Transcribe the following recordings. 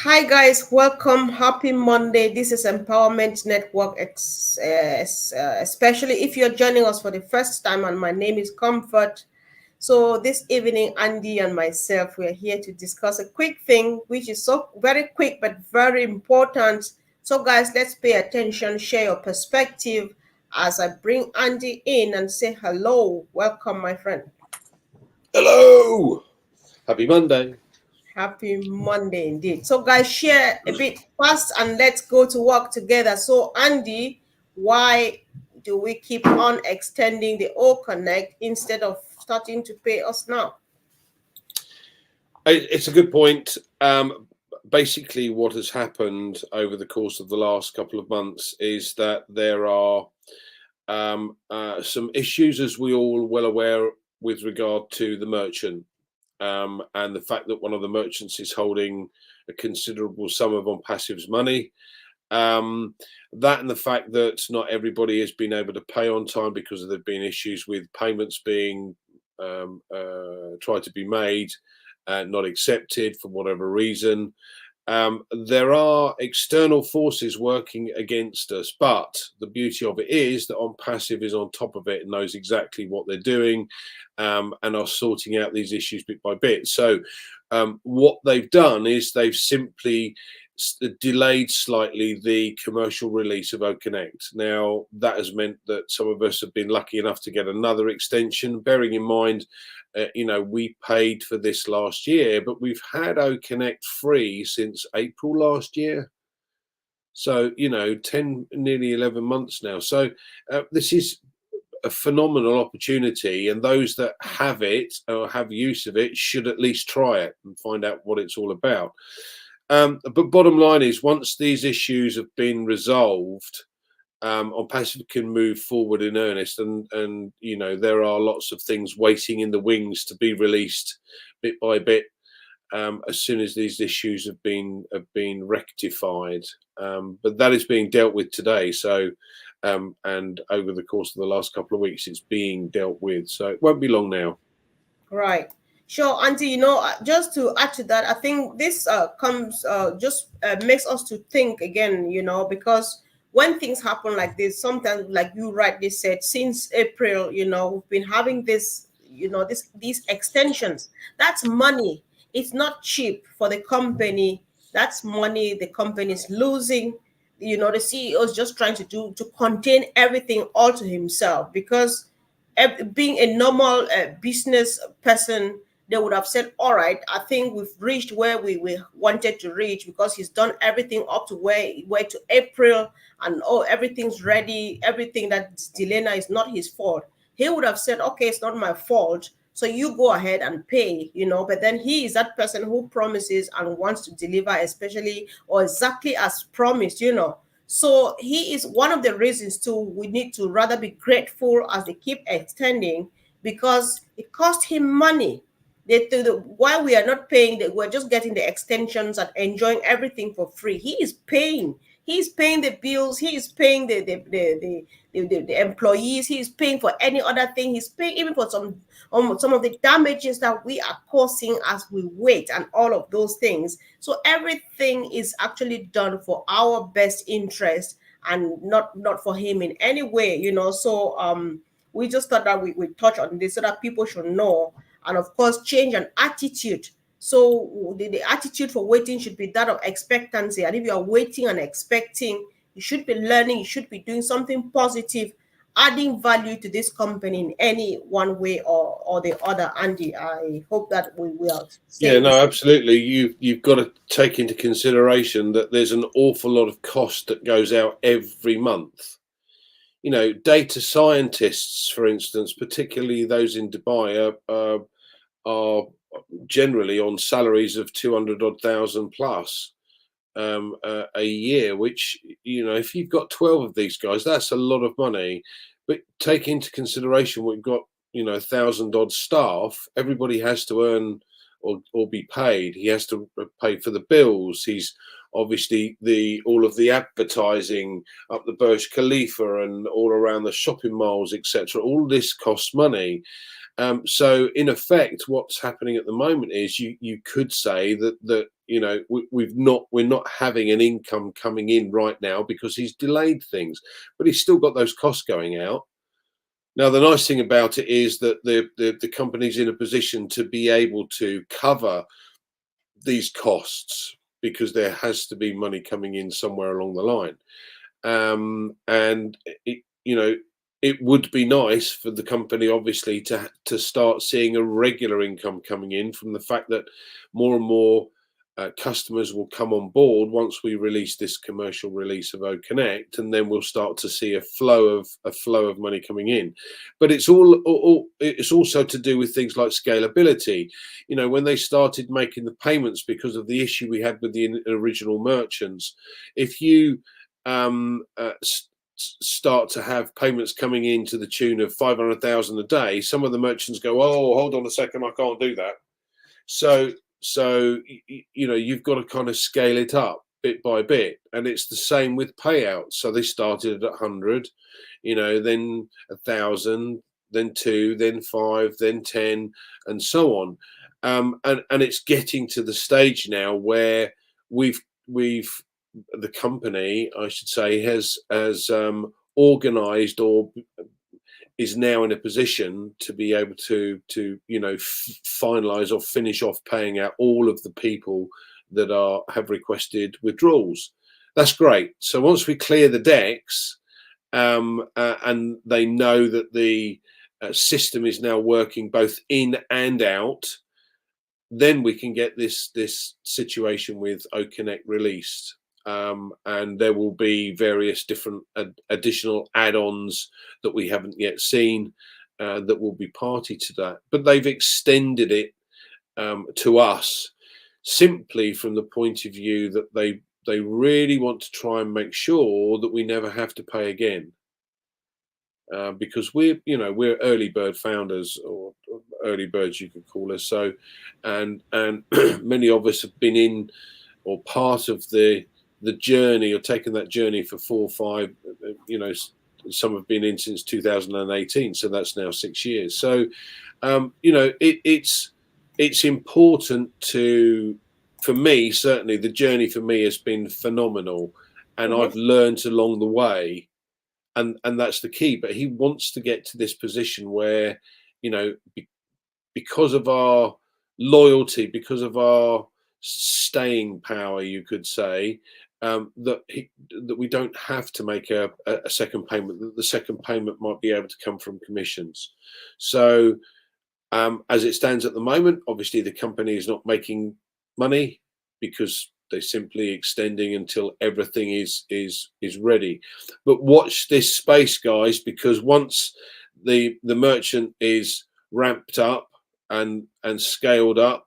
Hi guys, welcome. Happy Monday. This is Empowerment Network, especially if you're joining us for the first time. And my name is Comfort. So this evening, Andy and myself, we're here to discuss a quick thing, which is so very quick but very important. So guys, let's pay attention. Share your perspective as I bring Andy in and say hello. Welcome, my friend. Hello! Happy Monday. Happy Monday indeed. So, guys, share a bit fast and let's go to work together. So, Andy, why do we keep on extending the O Connect instead of starting to pay us now? It's a good point. Basically, what has happened over the course of the last couple of months is that there are some issues, as we all well aware, with regard to the merchant. And the fact that one of the merchants is holding a considerable sum of ONPASSIVE's money. That and the fact that not everybody has been able to pay on time because there have been issues with payments being tried to be made, not accepted for whatever reason. There are external forces working against us, but the beauty of it is that ONPASSIVE is on top of it and knows exactly what they're doing, and are sorting out these issues bit by bit. So what they've done is they've simply delayed slightly the commercial release of OConnect. Now, that has meant that some of us have been lucky enough to get another extension, bearing in mind we paid for this last year, but we've had OConnect free since April last year. So, 10, nearly 11 months now. So this is a phenomenal opportunity, and those that have it or have use of it should at least try it and find out what it's all about. But bottom line is, once these issues have been resolved, ONPASSIVE can move forward in earnest, and there are lots of things waiting in the wings to be released bit by bit as soon as these issues have been rectified. But that is being dealt with today. So and over the course of the last couple of weeks, it's being dealt with. So it won't be long now. Right. Sure, Auntie, just to add to that, I think this makes us to think again, because when things happen like this, sometimes, like you rightly said, since April, we've been having these extensions. That's money. It's not cheap for the company. That's money the company is losing. The CEO is just trying to contain everything all to himself, because being a normal business person, they would have said, all right, I think we've reached where we wanted to reach, because he's done everything up to where to April, and everything's ready, everything that's delayed now is not his fault. He would have said, okay, it's not my fault, so you go ahead and pay, but then he is that person who promises and wants to deliver, especially or exactly as promised. So he is one of the reasons too we need to rather be grateful as they keep extending, because it cost him money. While we are not paying, we're just getting the extensions and enjoying everything for free. He is paying. He's paying the bills. He is paying the employees. He is paying for any other thing. He's paying even for some of the damages that we are causing as we wait, and all of those things. So everything is actually done for our best interest, and not for him in any way. So we just thought that we touch on this so that people should know, and of course change an attitude. So the attitude for waiting should be that of expectancy. And if you are waiting and expecting, you should be learning, you should be doing something positive, adding value to this company in any one way or the other. Andy, I hope that we will say Yeah, no, this. absolutely. You've got to take into consideration that there's an awful lot of cost that goes out every month. Data scientists, for instance, particularly those in Dubai, are generally on salaries of 200 odd thousand plus a year, which, if you've got 12 of these guys, that's a lot of money. But take into consideration we've got 1,000 odd staff. Everybody has to earn or be paid. He has to pay for the bills. He's obviously all of the advertising up the Burj Khalifa and all around the shopping malls, etc. All this costs money. So in effect, what's happening at the moment is you could say that you know we're not having an income coming in right now because he's delayed things, but he's still got those costs going out. Now the nice thing about it is that the company's in a position to be able to cover these costs because there has to be money coming in somewhere along the line. And it, you know, it would be nice for the company obviously to start seeing a regular income coming in from the fact that more and more customers will come on board once we release this commercial release of OConnect, and then we'll start to see a flow of money coming in. But it's it's also to do with things like scalability. You know, when they started making the payments because of the issue we had with the original merchants, if you start to have payments coming in to the tune of 500,000 a day, some of the merchants go, "Oh, hold on a second, I can't do that." So you know, you've got to kind of scale it up bit by bit, and it's the same with payouts. So they started at 100, you know, then 1,000, then 2, then 5, then 10, and so on. And it's getting to the stage now where we've the company, I should say, has organized or is now in a position to be able to you know finalize or finish off paying out all of the people that have requested withdrawals. That's great. So once we clear the decks, and they know that the system is now working both in and out, then we can get this situation with OConnect released. And there will be various different additional add-ons that we haven't yet seen that will be party to that. But they've extended it to us simply from the point of view that they really want to try and make sure that we never have to pay again. Because we're early bird founders, or early birds you could call us. So, and many of us have been in or part of the journey or taken that journey for 4 or 5. You know, some have been in since 2018, so that's now 6 years. So, you know, it's important for me, certainly the journey for me has been phenomenal, and I've learned along the way. And that's the key. But he wants to get to this position where, you know, because of our loyalty, because of our staying power, you could say, that we don't have to make a second payment. That the second payment might be able to come from commissions. So, as it stands at the moment, obviously the company is not making money because they're simply extending until everything is ready. But watch this space, guys, because once the merchant is ramped up and scaled up,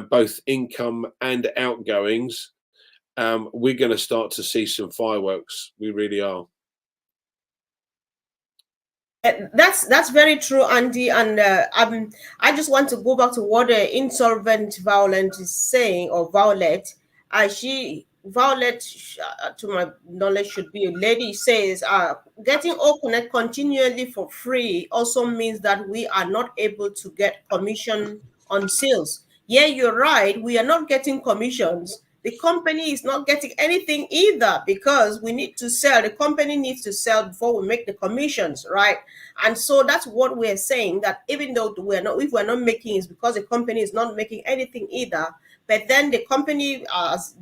both income and outgoings, we're going to start to see some fireworks. We really are. That's very true, Andy. And I just want to go back to what the insolvent Violet is saying, or Violet. Violet, to my knowledge, should be a lady. Says getting OConnect continually for free also means that we are not able to get commission on sales. Yeah, you're right. We are not getting commissions. The company is not getting anything either because we need to sell. The company needs to sell before we make the commissions, right? And so that's what we're saying, that even though if we're not making, it's because the company is not making anything either. But then the company,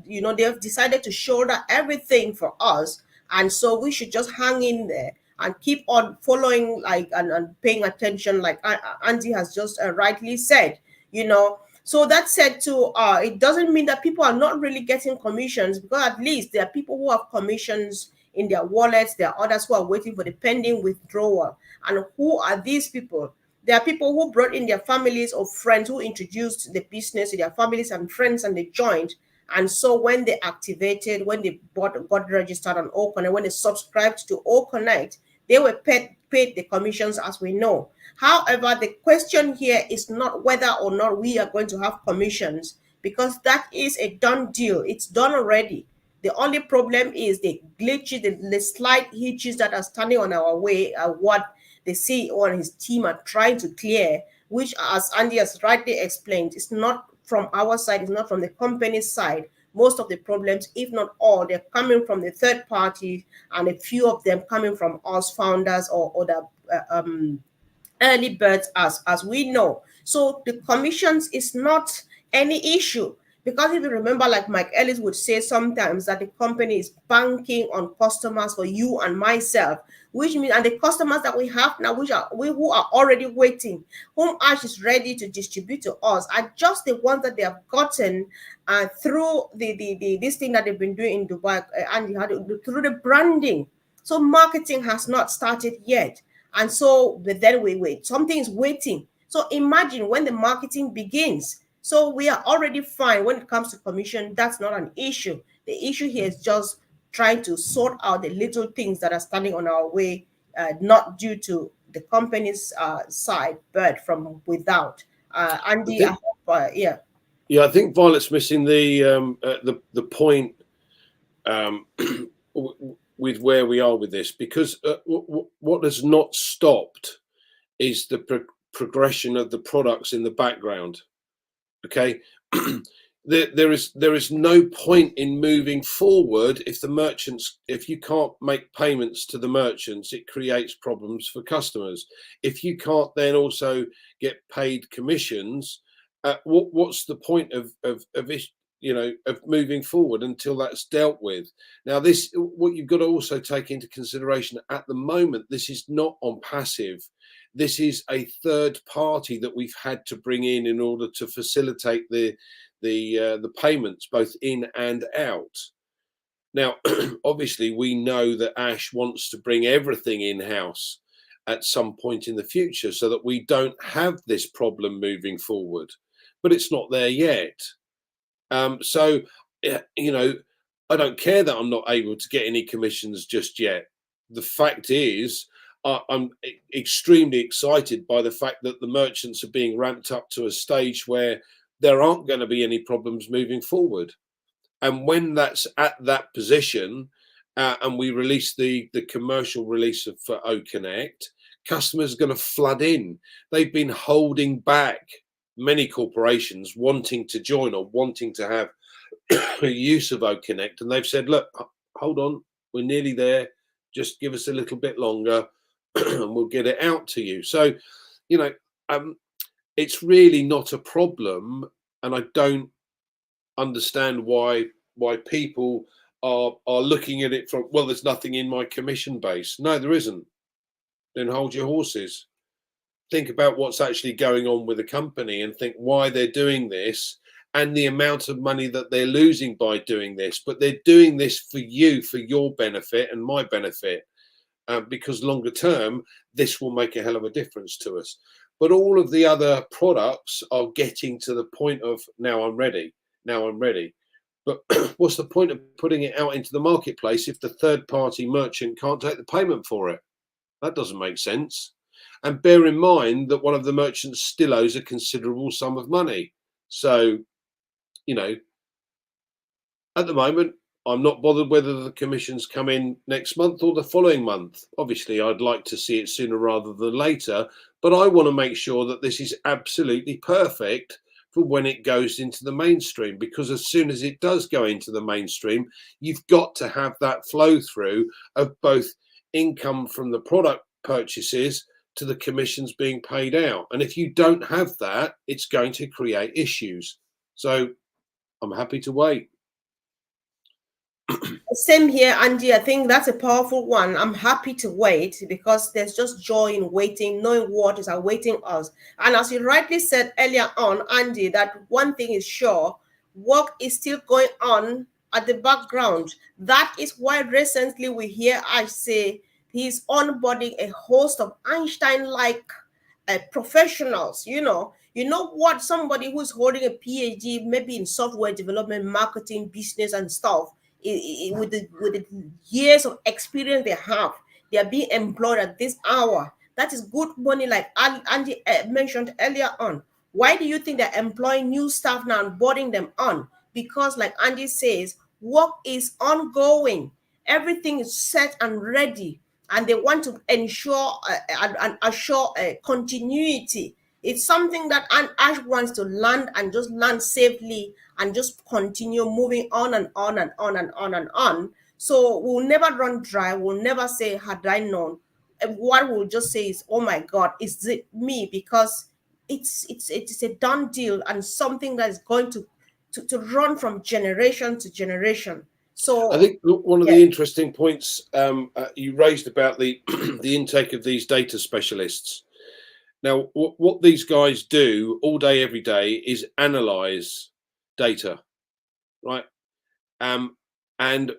you know, they have decided to shoulder everything for us, and so we should just hang in there and keep on following, like, and paying attention, like Andy has just rightly said, you know. So that said too, it doesn't mean that people are not really getting commissions, because at least there are people who have commissions in their wallets. There are others who are waiting for the pending withdrawal. And who are these people? There are people who brought in their families or friends, who introduced the business to their families and friends, and they joined. And so when they activated, when they got registered on OConnect, when they subscribed to OConnect, they were paid the commissions, as we know. However, the question here is not whether or not we are going to have commissions, because that is a done deal. It's done already. The only problem is the glitches, the slight hitches that are standing on our way, are what the CEO and his team are trying to clear, which, as Andy has rightly explained, is not from our side, it's not from the company's side. Most of the problems, if not all, they're coming from the third party, and a few of them coming from us founders or other early birds, as we know. So the commissions is not any issue, because if you remember, like Mike Ellis would say sometimes, that the company is banking on customers for you and myself, which means, and the customers that we have now, which are we who are already waiting, whom Ash is ready to distribute to us, are just the ones that they have gotten through the this thing that they've been doing in Dubai, and through the branding. So marketing has not started yet. And so, but then we wait. Something is waiting. So imagine when the marketing begins. So we are already fine when it comes to commission. That's not an issue. The issue here is just trying to sort out the little things that are standing on our way, not due to the company's side, but from without. Andy, I hope, yeah. Yeah, I think Violet's missing the point with where we are with this, because what has not stopped is the progression of the products in the background. Okay, there is no point in moving forward if the merchants, if you can't make payments to the merchants, it creates problems for customers. If you can't then also get paid commissions, what's the point of moving forward until that's dealt with? Now, this, what you've got to also take into consideration at the moment, this is not ONPASSIVE. This is a third party that we've had to bring in order to facilitate the payments both in and out. Now, obviously, we know that Ash wants to bring everything in-house at some point in the future so that we don't have this problem moving forward, but it's not there yet. So, I don't care that I'm not able to get any commissions just yet. The fact is, I'm extremely excited by the fact that the merchants are being ramped up to a stage where there aren't going to be any problems moving forward. And when that's at that position, and we release the commercial release for OConnect, customers are going to flood in. They've been holding back, many corporations wanting to join or wanting to have use of OConnect, and they've said, look, hold on, we're nearly there, just give us a little bit longer and we'll get it out to you. So, it's really not a problem, and I don't understand why people are looking at it from, well, there's nothing in my commission base. No, there isn't. Then hold your horses. Think about what's actually going on with the company and think why they're doing this and the amount of money that they're losing by doing this. But they're doing this for you, for your benefit and my benefit, because longer term, this will make a hell of a difference to us. But all of the other products are getting to the point of, now I'm ready. Now I'm ready. But what's the point of putting it out into the marketplace if the third party merchant can't take the payment for it? That doesn't make sense. And bear in mind that one of the merchants still owes a considerable sum of money. So, at the moment, I'm not bothered whether the commissions come in next month or the following month. Obviously, I'd like to see it sooner rather than later, but I want to make sure that this is absolutely perfect for when it goes into the mainstream, because as soon as it does go into the mainstream, you've got to have that flow through of both income from the product purchases to the commissions being paid out. And if you don't have that, it's going to create issues. So I'm happy to wait. Same here, Andy. I think that's a powerful one. I'm happy to wait because there's just joy in waiting, knowing what is awaiting us. And as you rightly said earlier on, Andy, that one thing is sure, work is still going on at the background. That is why recently we hear I say he's onboarding a host of Einstein-like professionals. You know what? Somebody who's holding a PhD, maybe in software development, marketing, business, and stuff. With the years of experience they are being employed at this hour. That is good money, like Andy mentioned earlier on. Why do you think they're employing new staff now and boarding them on? Because, like Andy says, work is ongoing. Everything is set and ready. and they want to ensure and assure continuity. It's something that Ash wants to land and just land safely and just continue moving on and on and on and on and on. So we'll never run dry. We'll never say, had I known. What we'll just say is, oh my God, is it me? Because it's a done deal and something that is going to run from generation to generation. I So think one of yeah. the interesting points you raised about the the intake of these data specialists. Now, what these guys do all day, every day, is analyze data, right? And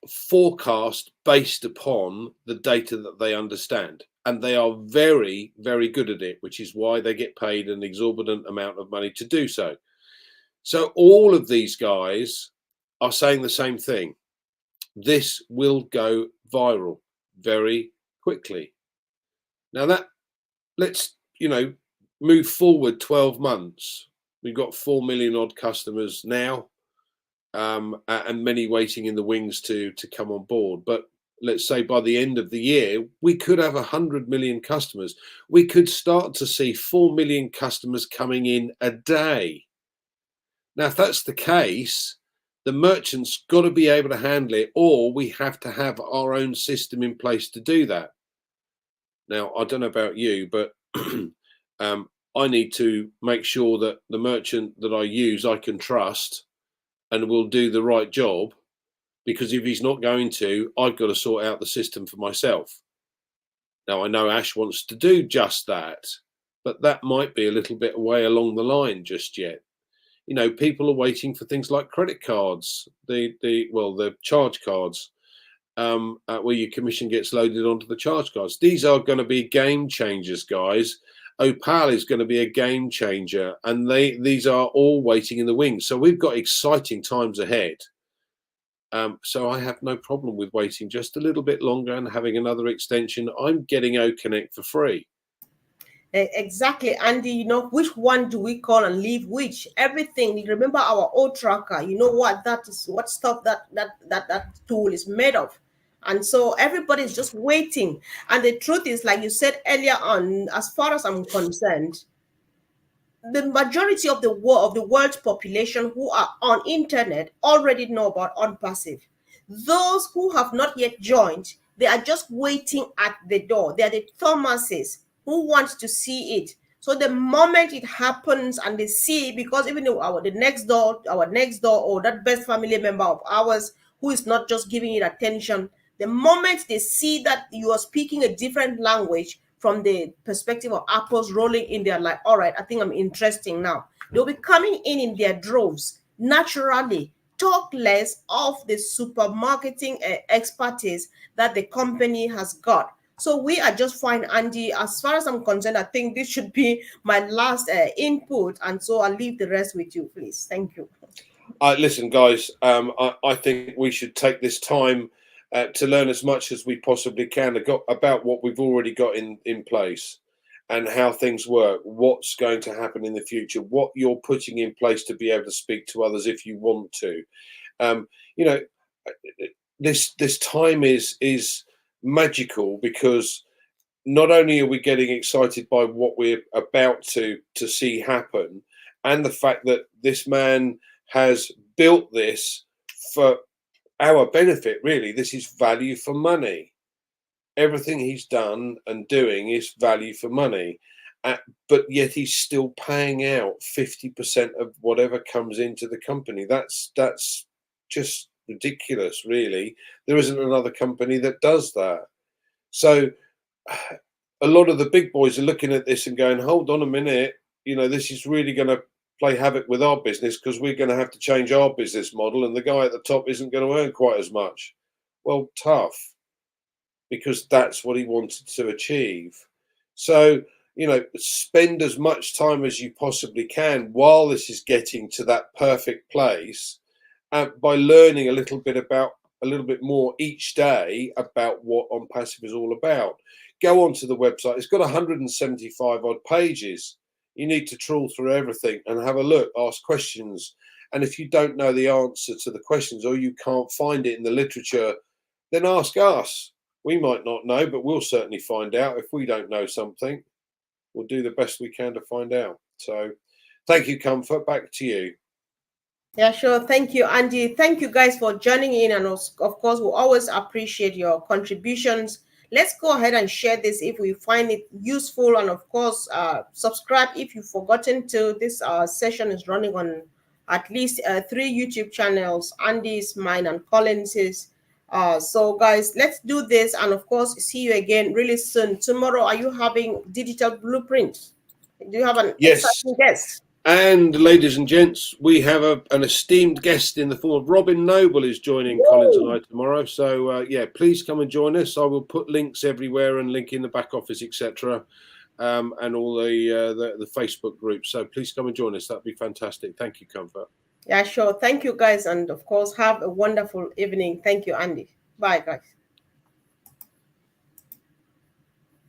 forecast based upon the data that they understand. And they are very, very good at it, which is why they get paid an exorbitant amount of money to do so. So all of these guys are saying the same thing. This will go viral very quickly. Now that, let's, move forward 12 months. We've got 4 million odd customers now, and many waiting in the wings to come on board. But let's say by the end of the year, we could have 100 million customers. We could start to see 4 million customers coming in a day. Now, if that's the case, the merchant's got to be able to handle it, or we have to have our own system in place to do that. Now, I don't know about you, but I need to make sure that the merchant that I use, I can trust and will do the right job, because if he's not going to, I've got to sort out the system for myself. Now, I know Ash wants to do just that, but that might be a little bit away along the line just yet. People are waiting for things like credit cards, the charge cards, where your commission gets loaded onto the charge cards. These are going to be game changers, guys. Opal is going to be a game changer, and these are all waiting in the wings. So we've got exciting times ahead. So I have no problem with waiting just a little bit longer and having another extension. I'm getting OConnect for free. Exactly, Andy. Which one do we call and leave which? Everything. Remember our old tracker. You know what that is? What stuff that tool is made of. And so everybody's just waiting. And the truth is, like you said earlier on, as far as I'm concerned, the majority of the world's population who are on internet already know about ONPASSIVE. Those who have not yet joined, they are just waiting at the door. They are the Thomases who want to see it. So the moment it happens and they see, because even our next door, or that best family member of ours who is not just giving it attention, the moment they see that you are speaking a different language from the perspective of apples rolling in, they're like, all right, I think I'm interesting now. They'll be coming in their droves naturally. Talk less of the supermarketing expertise that the company has got. So we are just fine, Andy. As far as I'm concerned, I think this should be my last input. And so I'll leave the rest with you, please. Thank you. Listen, guys, I think we should take this time to learn as much as we possibly can about what we've already got in place and how things work, what's going to happen in the future, what you're putting in place to be able to speak to others if you want to. This time is magical, because not only are we getting excited by what we're about to see happen, and the fact that this man has built this for our benefit. Really, this is value for money. Everything he's done and doing is value for money, but yet he's still paying out 50% of whatever comes into the company. That's just ridiculous, really. There isn't another company that does that. So a lot of the big boys are looking at this and going, hold on a minute, this is really going to play havoc with our business, because we're going to have to change our business model, and the guy at the top isn't going to earn quite as much. Well, tough, because that's what he wanted to achieve. So, spend as much time as you possibly can while this is getting to that perfect place, by learning a little bit more each day about what ONPASSIVE is all about. Go onto the website. It's got 175 odd pages. You need to trawl through everything and have a look, ask questions. And if you don't know the answer to the questions, or you can't find it in the literature, then ask us. We might not know, but we'll certainly find out. If we don't know something, we'll do the best we can to find out. So thank you, Comfort. Back to you. Yeah, sure. Thank you, Andy. Thank you guys for joining in. And of course, we always appreciate your contributions. Let's go ahead and share this if we find it useful. And of course, subscribe if you've forgotten to. This session is running on at least 3 YouTube channels, Andy's, mine, and Collins's. So guys, let's do this. And of course, see you again really soon. Tomorrow, are you having digital blueprints? Do you have an exciting guest? And ladies and gents, we have an esteemed guest in the form of Robin Noble is joining Woo! Collins and I tomorrow. So yeah, please come and join us. I will put links everywhere and link in the back office, etc., and all the Facebook groups. So please come and join us. That'd be fantastic. Thank you, Comfort. Yeah, sure. Thank you, guys, and of course, have a wonderful evening. Thank you, Andy. Bye, guys.